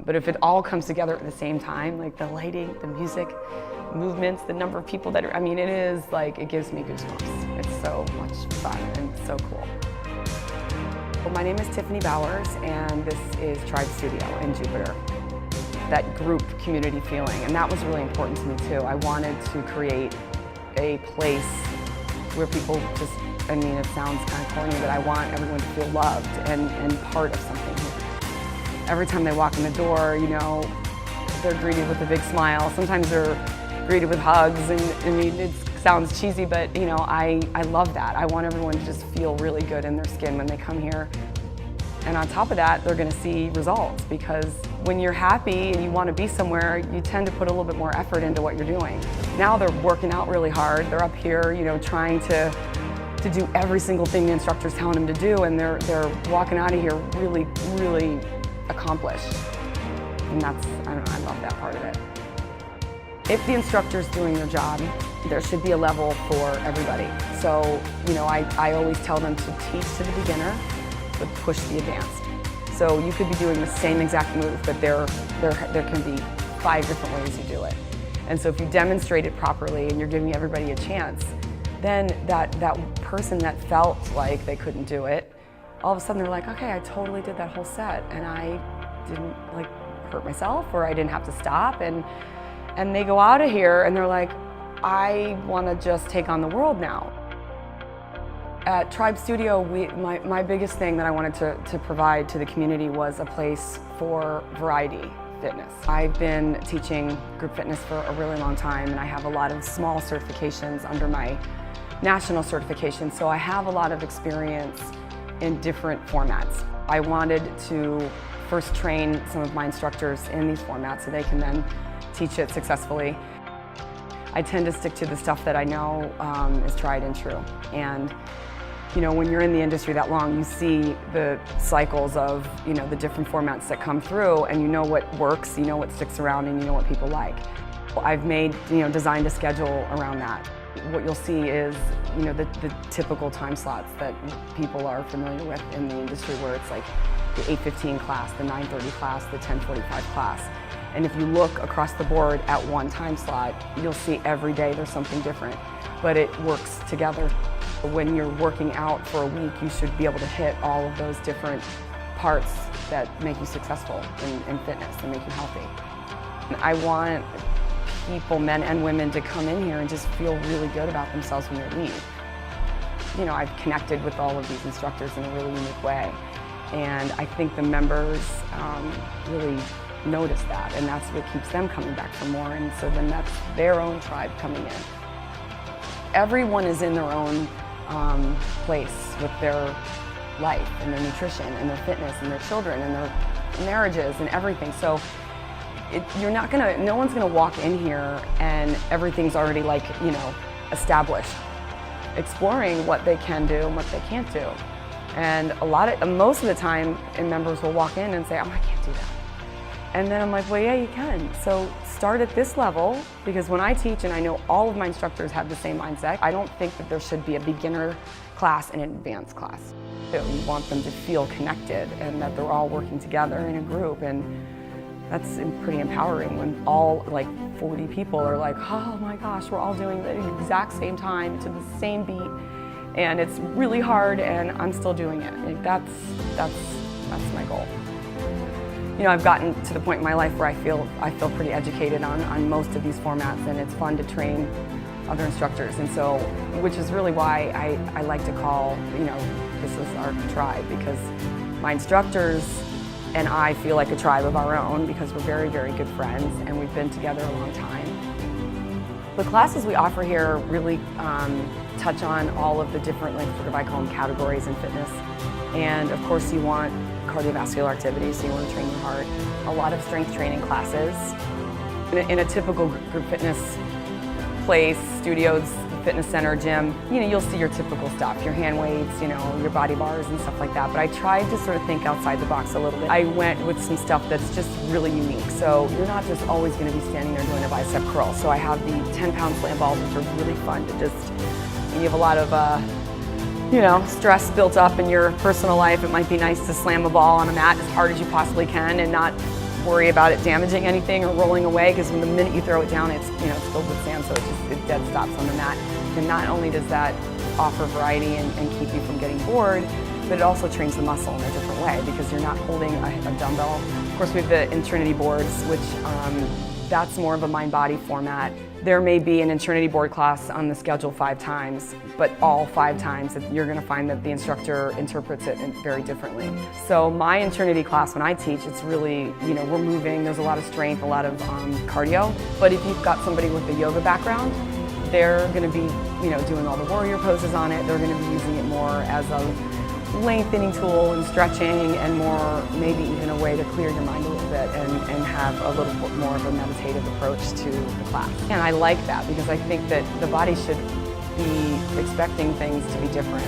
But if it all comes together at the same time, like the lighting, the music, movements, the number of people that are, I mean, it is like, it gives me goosebumps. It's so much fun and so cool. Well, my name is Tiffany Bowers, and this is Tribe Studio in Jupiter. That group community feeling, and that was really important to me too. I wanted to create a place where people just, I mean, it sounds kind of corny, but I want everyone to feel loved and part of something here. Every time they walk in the door, you know, they're greeted with a big smile. Sometimes they're greeted with hugs, and I mean, it sounds cheesy, but you know, I love that. I want everyone to just feel really good in their skin when they come here. And on top of that, they're gonna see results, because when you're happy and you want to be somewhere, you tend to put a little bit more effort into what you're doing. Now they're working out really hard. They're up here, you know, trying to do every single thing the instructor's telling them to do, and they're walking out of here really, really accomplished. And that's, I don't know, I love that part of it. If the instructor's doing their job, there should be a level for everybody. So, you know, I always tell them to teach to the beginner, but push the advanced. So you could be doing the same exact move, but there can be 5 different ways you do it. And so if you demonstrate it properly and you're giving everybody a chance, then that person that felt like they couldn't do it, all of a sudden they're like, okay, I totally did that whole set, and I didn't like hurt myself, or I didn't have to stop, and they go out of here and they're like, I want to just take on the world now. At Tribe Studio, my biggest thing that I wanted to provide to the community was a place for variety fitness. I've been teaching group fitness for a really long time, and I have a lot of small certifications under my national certification, so I have a lot of experience in different formats. I wanted to first train some of my instructors in these formats so they can then teach it successfully. I tend to stick to the stuff that I know is tried and true. And you know, when you're in the industry that long, you see the cycles of, you know, the different formats that come through, and you know what works, you know what sticks around, and you know what people like. I've made, you know, designed a schedule around that. What you'll see is, you know, the typical time slots that people are familiar with in the industry, where it's like the 8:15 class, the 9:30 class, the 10:45 class. And if you look across the board at one time slot, you'll see every day there's something different, but it works together. When you're working out for a week, you should be able to hit all of those different parts that make you successful in fitness and make you healthy. I want people, men and women, to come in here and just feel really good about themselves when they leave. You know, I've connected with all of these instructors in a really unique way, and I think the members really notice that, and that's what keeps them coming back for more, and so then that's their own tribe coming in. Everyone is in their own place with their life and their nutrition and their fitness and their children and their marriages and everything. So no one's gonna walk in here and everything's already, like, you know, established. Exploring what they can do and what they can't do. And most of the time, members will walk in and say, oh, I can't do that. And then I'm like, well, yeah, you can. So start at this level, because when I teach, and I know all of my instructors have the same mindset, I don't think that there should be a beginner class and an advanced class. You want them to feel connected and that they're all working together in a group, and that's pretty empowering when all, like, 40 people are like, oh my gosh, we're all doing the exact same time to the same beat, and it's really hard, and I'm still doing it. Like, that's my goal. You know, I've gotten to the point in my life where I feel pretty educated on most of these formats, and it's fun to train other instructors, and so, which is really why I like to call, you know, this is our tribe, because my instructors and I feel like a tribe of our own, because we're very, very good friends, and we've been together a long time. The classes we offer here really touch on all of the different, like, sort of, I call them categories in fitness. And of course you want cardiovascular activity, so you want to train your heart. A lot of strength training classes. In a typical group fitness place, studios, fitness center, gym, you know, you'll see your typical stuff, your hand weights, you know, your body bars and stuff like that. But I tried to sort of think outside the box a little bit. I went with some stuff that's just really unique. So you're not just always going to be standing there doing a bicep curl. So I have the 10-pound slam balls, which are really fun to just, when you have a lot of you know, stress built up in your personal life, it might be nice to slam a ball on a mat as hard as you possibly can and not worry about it damaging anything or rolling away, because the minute you throw it down, it's it's filled with sand, so it dead stops on the mat. And not only does that offer variety and keep you from getting bored, but it also trains the muscle in a different way, because you're not holding a dumbbell. Of course, we have the Intrinity boards, which that's more of a mind-body format. There may be an Intrinity board class on the schedule 5 times, but all 5 times you're going to find that the instructor interprets it very differently. So my Intrinity class, when I teach, it's really, we're moving, there's a lot of strength, a lot of cardio. But if you've got somebody with a yoga background, they're going to be, doing all the warrior poses on it. They're going to be using it more as a lengthening tool and stretching, and more maybe even a way to clear your mind a little bit and have a little bit more of a meditative approach to the class. And I like that, because I think that the body should be expecting things to be different.